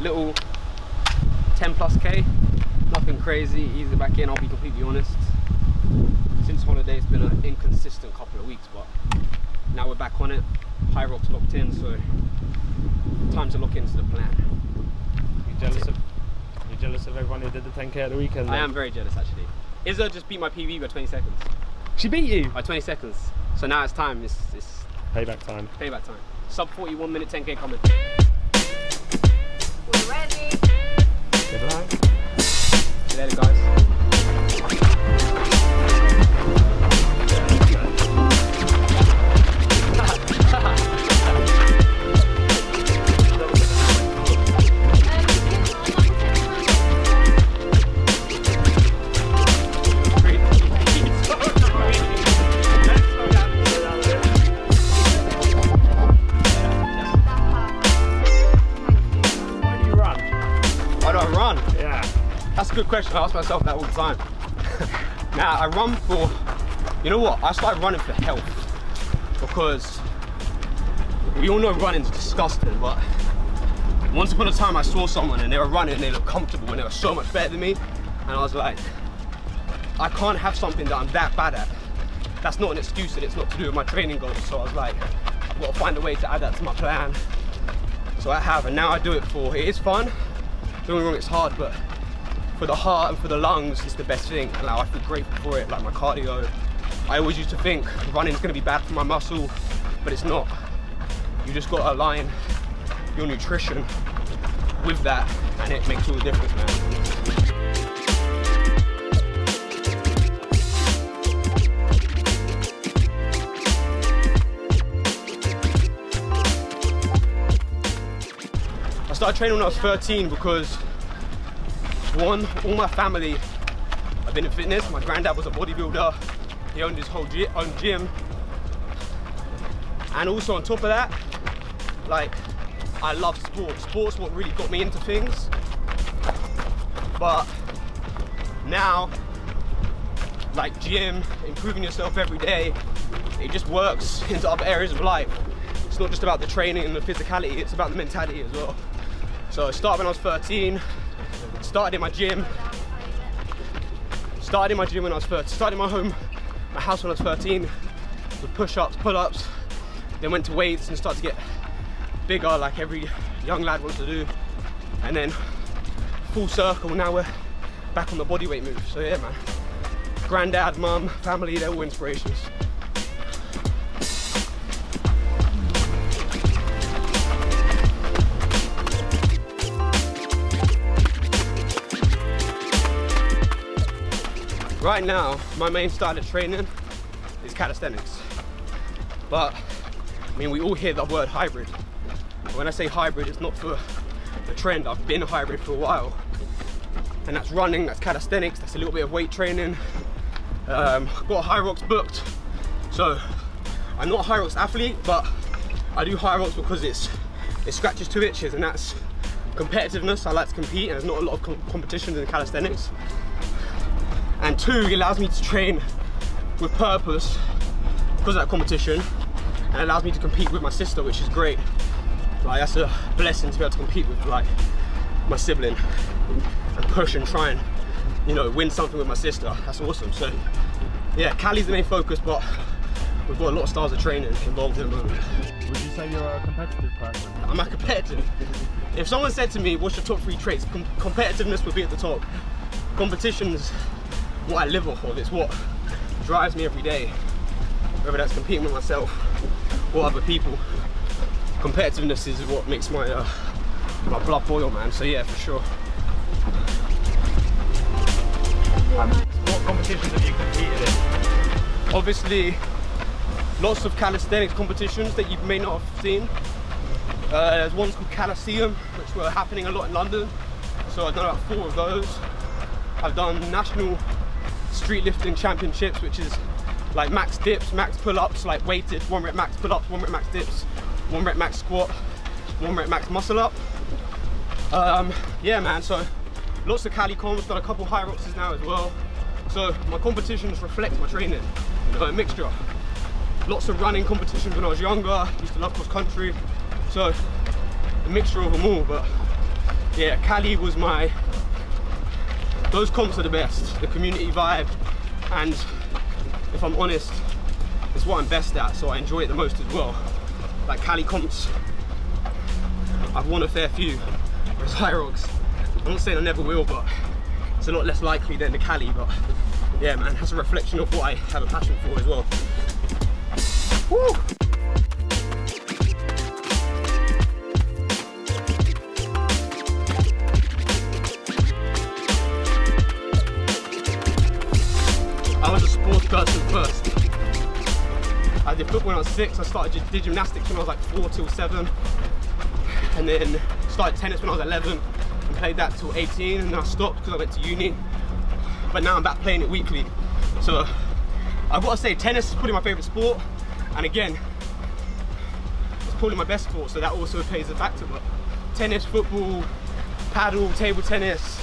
little 10 plus K, nothing crazy, ease it back in, I'll be completely honest. Since holiday it's been an inconsistent couple of weeks, but now we're back on it. High rocks locked in, so time to look into the plan. You jealous of everyone who did the 10K at the weekend? I am very jealous actually. Izza just beat my PB by 20 seconds. She beat you? By 20 seconds. So now it's time, it's payback time. Payback time. Sub 41 minute 10K coming. We're ready. Good luck. See you later guys. That's a good question. I ask myself that all the time. Now I run for, you know what? I started running for health because we all know running's disgusting, but once upon a time I saw someone and they were running and they looked comfortable and they were so much better than me, and I was like, I can't have something that I'm that bad at. That's not an excuse that it's not to do with my training goals. So I was like, I've got to find a way to add that to my plan. So I have, and now I do it for, it is fun. Don't get me wrong, it's hard, but for the heart and for the lungs, it's the best thing. And like, I feel grateful for it, like my cardio. I always used to think running's gonna be bad for my muscle, but it's not. You just gotta align your nutrition with that, and it makes all the difference, man. I started training when I was 13 because one, all my family have been in fitness. My granddad was a bodybuilder. He owned his whole own gym. And also on top of that, like, I love sports. Sports what really got me into things. But now, like gym, improving yourself every day, it just works into other areas of life. It's not just about the training and the physicality, it's about the mentality as well. So I started when I was 13. Started in my gym. Started in my gym when I was 13. Started in my house when I was 13 with push-ups, pull-ups. Then went to weights and started to get bigger, like every young lad wants to do. And then full circle, now we're back on the bodyweight move. So yeah, man. Granddad, mum, family, they're all inspirations. Right now, my main style of training is calisthenics. But, I mean, we all hear the word hybrid. But when I say hybrid, it's not for the trend. I've been hybrid for a while. And that's running, that's calisthenics, that's a little bit of weight training. I've got high rocks booked. So, I'm not a high rocks athlete, but I do high rocks because it scratches two itches, and that's competitiveness. I like to compete, and there's not a lot of competitions in calisthenics. And two, it allows me to train with purpose because of that competition, and it allows me to compete with my sister, which is great. Like, that's a blessing to be able to compete with like my sibling and push and try and, you know, win something with my sister. That's awesome. So yeah, Cali's the main focus, but we've got a lot of styles of training involved in the moment. Would you say you're a competitive person? I'm a competitive. If someone said to me, what's your top 3 traits? Competitiveness would be at the top. Competition's what I live off of. It's what drives me every day, whether that's competing with myself or other people. Competitiveness is what makes my blood boil, man. So yeah, for sure. What competitions have you competed in? Obviously, lots of calisthenics competitions that you may not have seen. There's ones called Coliseum, which were happening a lot in London. So I've done about 4 of those. I've done national street lifting championships, which is like max dips, max pull-ups, like weighted, 1 rep max pull-ups, 1 rep max dips, 1 rep max squat, 1 rep max muscle up. Yeah, man, so lots of Cali comps, done a couple high rocks now as well. So my competitions reflect my training, you know, a mixture. Lots of running competitions when I was younger, used to love cross country. So a mixture of them all, but yeah, Cali was those comps are the best. The community vibe, and if I'm honest, it's what I'm best at, so I enjoy it the most as well. Like Cali comps, I've won a fair few, whereas High Rocks, I'm not saying I never will, but it's a lot less likely than the Cali. But yeah, man, that's a reflection of what I have a passion for as well. Woo! I was a sports person first. I did football when I was 6, I did gymnastics when I was like 4 till 7, and then started tennis when I was 11 and played that till 18, and then I stopped because I went to uni, but now I'm back playing it weekly. So I've got to say, tennis is probably my favourite sport, and again, it's probably my best sport, so that also plays a factor. But tennis, football, paddle, table tennis,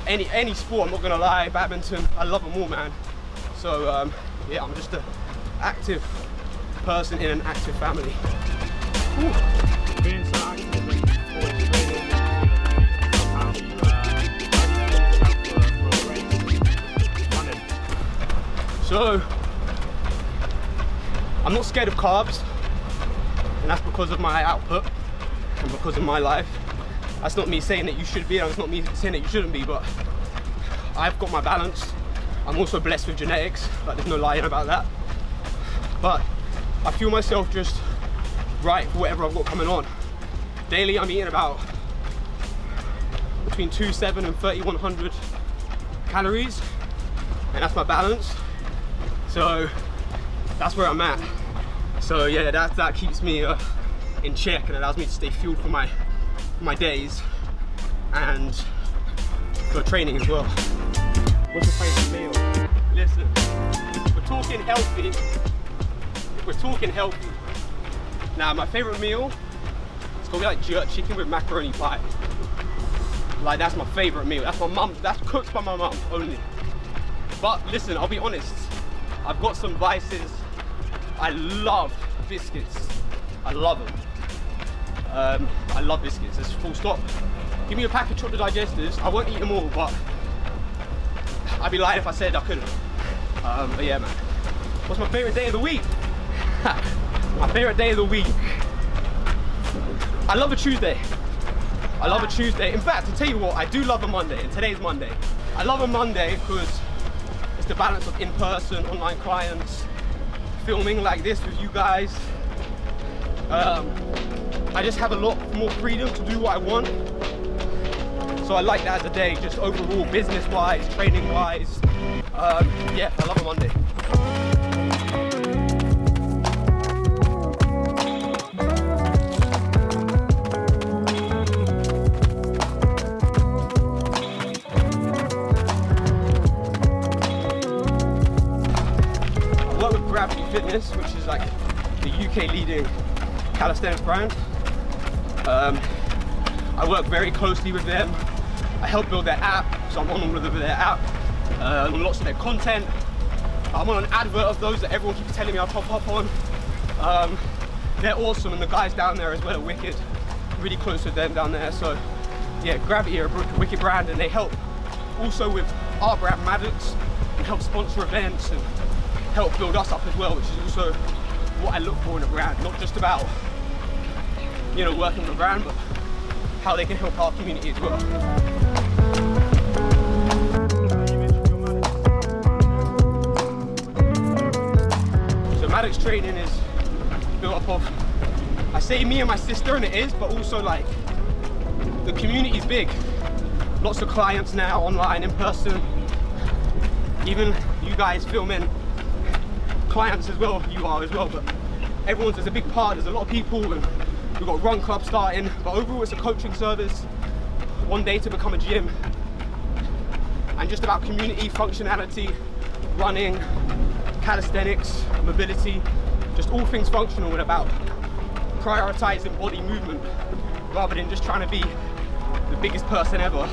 any sport, I'm not gonna lie, badminton, I love them all, man. So yeah, I'm just an active person in an active family. Ooh. Being so active when you always training, how do you running? So I'm not scared of carbs, and that's because of my output and because of my life. That's not me saying that you should be, and it's not me saying that you shouldn't be, but I've got my balance. I'm also blessed with genetics, like there's no lying about that. But I feel myself just right for whatever I've got coming on. Daily I'm eating about between 2,700 and 3,100 calories, and that's my balance. So that's where I'm at. So yeah, that keeps me in check and allows me to stay fueled for my days and for training as well. What's your favourite meal? Listen, if we're talking healthy, now my favourite meal, it's gonna be like jerk chicken with macaroni pie. Like that's my favourite meal. That's my mum, that's cooked by my mum only. But listen, I'll be honest, I've got some vices. I love biscuits. I love them. I love biscuits, it's full stop. Give me a pack of chocolate digestives, I won't eat them all, but I'd be lying if I said I couldn't. But yeah, man. What's my favourite day of the week? My favourite day of the week. I love a Tuesday. I love a Tuesday. In fact, to tell you what, I do love a Monday, and today's Monday. I love a Monday because it's the balance of in-person, online clients, filming like this with you guys. I just have a lot more freedom to do what I want. So I like that as a day, just overall, business-wise, training-wise. Yeah, I love a Monday. I work with Gravity Fitness, which is like the UK leading calisthenics brand. I work very closely with them. I help build their app, so I'm on all of their app, on lots of their content. I'm on an advert of those that everyone keeps telling me I'll pop up on. They're awesome, and the guys down there as well are wicked. Really close with them down there. So yeah, Gravity are a wicked brand, and they help also with our brand Maddox, and help sponsor events and help build us up as well, which is also what I look for in a brand. Not just about, you know, working with a brand, but how they can help our community as well. So Maddox training is built up of, I say me and my sister, and it is, but also like the community is big. Lots of clients now, online, in person. Even you guys filming, clients as well, you are as well, but everyone's, there's a big part, there's a lot of people, and we've got a run club starting, but overall it's a coaching service, one day to become a gym, and just about community, functionality, running, calisthenics, mobility, just all things functional, and about prioritizing body movement rather than just trying to be the biggest person ever.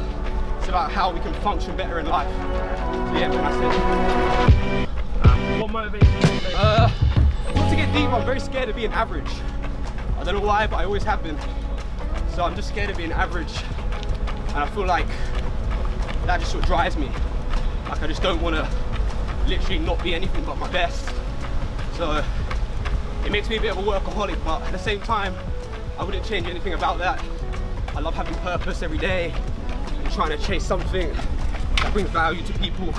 It's about how we can function better in life. So yeah, that's it. What motivates you? Not to get deep, I'm very scared of being average. I don't know why, but I always have been. So I'm just scared of being average. And I feel like that just sort of drives me. Like I just don't want to literally not be anything but my best. So it makes me a bit of a workaholic, but at the same time, I wouldn't change anything about that. I love having purpose every day and trying to chase something that brings value to people.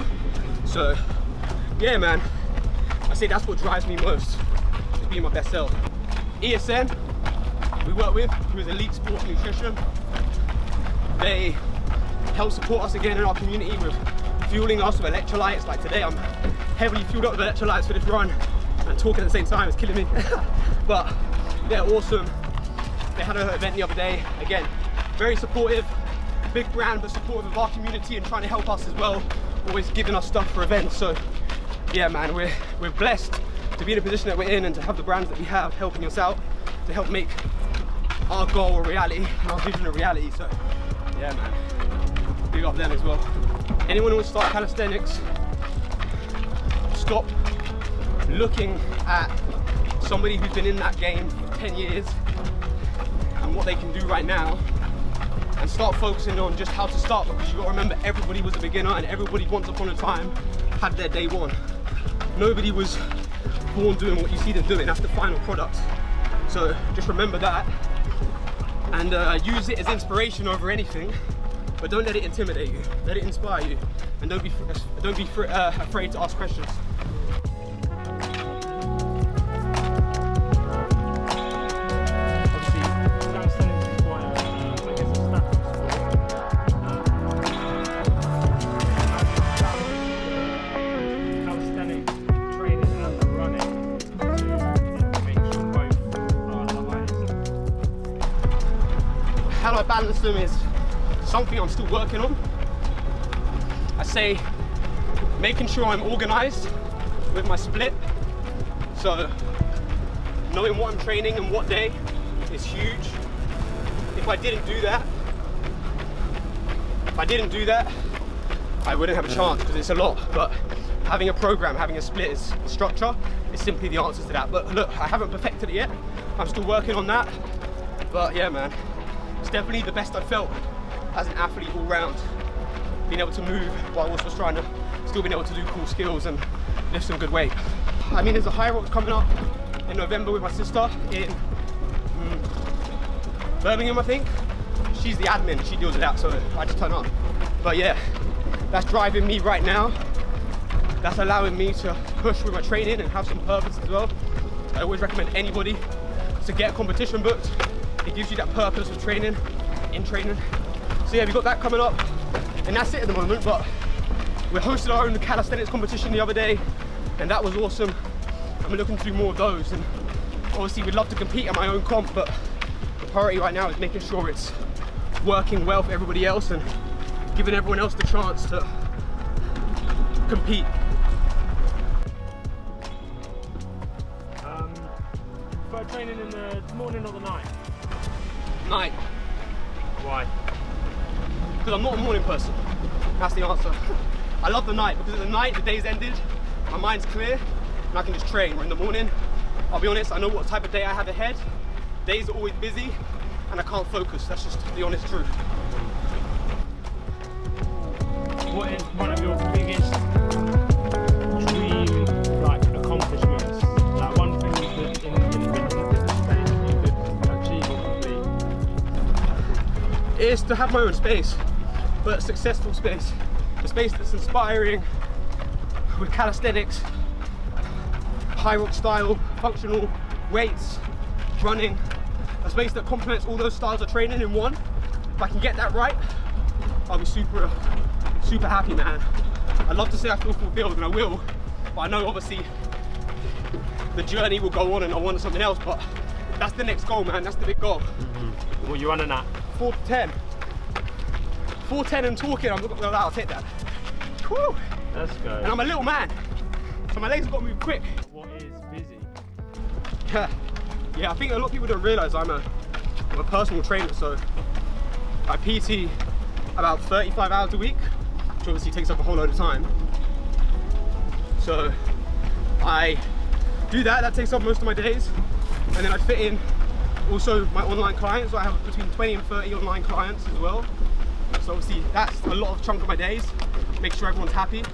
So yeah, man, I say that's what drives me most, is being my best self. ESN, we work with, who is Elite Sports Nutrition. They help support us again in our community with fueling us with electrolytes. Like today, I'm heavily fueled up with electrolytes for this run, and talking at the same time is killing me. But they're awesome. They had an event the other day. Again, very supportive, big brand, but supportive of our community and trying to help us as well. Always giving us stuff for events. So yeah, man, we're blessed to be in a position that we're in and to have the brands that we have helping us out to help make our goal a reality and our vision a reality. So yeah, man, big up them as well. Anyone who wants to start calisthenics, stop looking at somebody who's been in that game for 10 years and what they can do right now, and start focusing on just how to start, because you got to remember, everybody was a beginner and everybody once upon a time had their day one. Nobody was born doing what you see them doing. That's the final product. So just remember that and use it as inspiration over anything, but don't let it intimidate you. Let it inspire you, and don't be afraid to ask questions. How I balance them is something I'm still working on. I say making sure I'm organized with my split. So knowing what I'm training and what day is huge. If I didn't do that, I wouldn't have a chance, because it's a lot. But having a program, having a split is structure, is simply the answer to that. But look, I haven't perfected it yet. I'm still working on that. But yeah, man, it's definitely the best I've felt as an athlete all round. Being able to move while also trying to still being able to do cool skills and lift some good weight. I mean, there's a high rocks coming up in November with my sister in Birmingham, I think. She's the admin, she deals with that, so I just turn up. But yeah, that's driving me right now. That's allowing me to push with my training and have some purpose as well. I always recommend anybody to get a competition booked. It gives you that purpose of training, in training. So yeah, we've got that coming up, and that's it at the moment. But we hosted our own calisthenics competition the other day, and that was awesome. And we're looking to do more of those. And obviously we'd love to compete at my own comp, but the priority right now is making sure it's working well for everybody else and giving everyone else the chance to compete. For training in the morning or the night? Night. Why? Because I'm not a morning person. That's the answer. I love the night, because at the night the day's ended, my mind's clear, and I can just train. Where in the morning, I'll be honest, I know what type of day I have ahead. Days are always busy, and I can't focus. That's just the honest truth. What is one of your biggest dream accomplishments? Like one thing that in the space you could achieve or complete? Is to have my own space, but a successful space. A space that's inspiring, with calisthenics, high rock style, functional, weights, running. A space that complements all those styles of training in one. If I can get that right, I'll be super happy, man. I'd love to say I feel fulfilled, and I will, but I know obviously the journey will go on and I want something else, but that's the next goal, man. That's the big goal. What are you running at? 4:10. 4:10 and talking, I'm not gonna allow, I'll take that. Whew. Let's go. And I'm a little man, so my legs have got to move quick. What is busy? Yeah, I think a lot of people don't realise I'm a personal trainer, so I PT about 35 hours a week, which obviously takes up a whole load of time. So I do that takes up most of my days, and then I fit in also my online clients. So I have between 20 and 30 online clients as well. So obviously that's a lot of chunk of my days, make sure everyone's happy.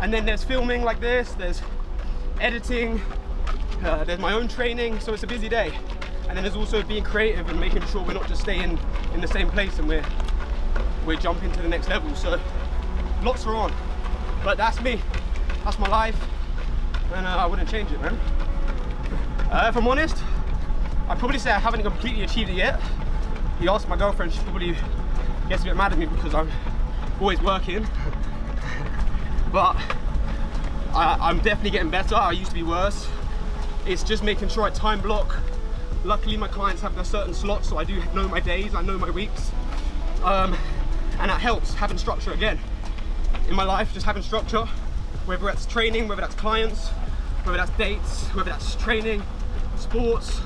And then there's filming like this, there's editing, there's my own training, so it's a busy day. And then there's also being creative and making sure we're not just staying in the same place and we're jumping to the next level. So lots are on, but that's me, that's my life, and I wouldn't change it, man. If I'm honest, I'd probably say I haven't completely achieved it yet. You ask my girlfriend, she probably gets a bit mad at me because I'm always working. But I'm definitely getting better. I used to be worse. It's just making sure I time block. Luckily my clients have their certain slots, so I do know my days, I know my weeks. And that helps, having structure again. In my life, just having structure, whether that's training, whether that's clients, whether that's dates, whether that's training, sports.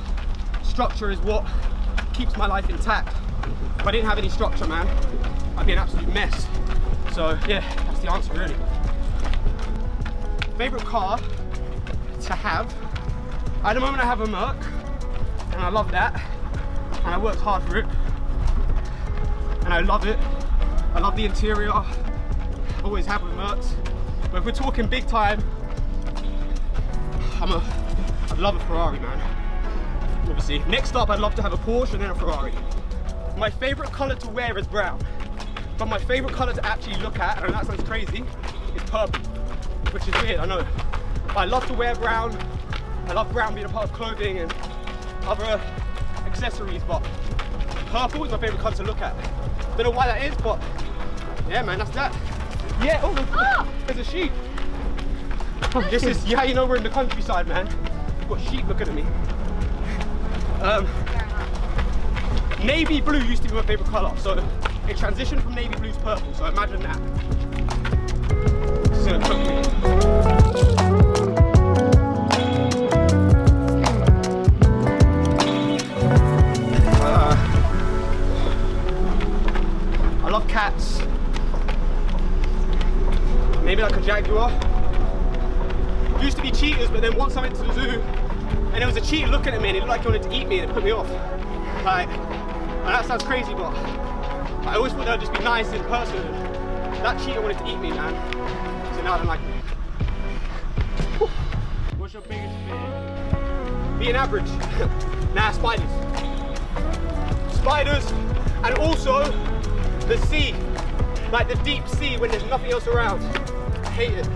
Structure is what keeps my life intact. If I didn't have any structure, man, I'd be an absolute mess. So yeah, that's the answer really. Favorite car to have? At the moment I have a Merc, and I love that, and I worked hard for it, and I love it. I love the interior, always have with Mercs. But if we're talking big time, I'd love a Ferrari, man. Obviously. Next up, I'd love to have a Porsche and then a Ferrari. My favorite color to wear is brown, but my favorite color to actually look at, and that sounds crazy, is purple, which is weird, I know. But I love to wear brown. I love brown being a part of clothing and other accessories, but purple is my favorite color to look at. Don't know why that is, but yeah, man, that's that. Yeah, oh, there's a sheep. This is, yeah, you know we're in the countryside, man. We've got sheep looking at me. Navy blue used to be my favorite color, so it transitioned from navy blue to purple, so imagine that. This is gonna cook me. I love cats. Maybe like a jaguar. Used to be cheetahs, but then once I went to the zoo and there was a cheetah looking at me and it looked like he wanted to eat me and it put me off. Like, and that sounds crazy, but I always thought they'd just be nice in person. That cheetah wanted to eat me, man. So now I don't like me. What's your biggest fear? Being average. Nah, spiders. Spiders, and also the sea. Like the deep sea when there's nothing else around. I hate it.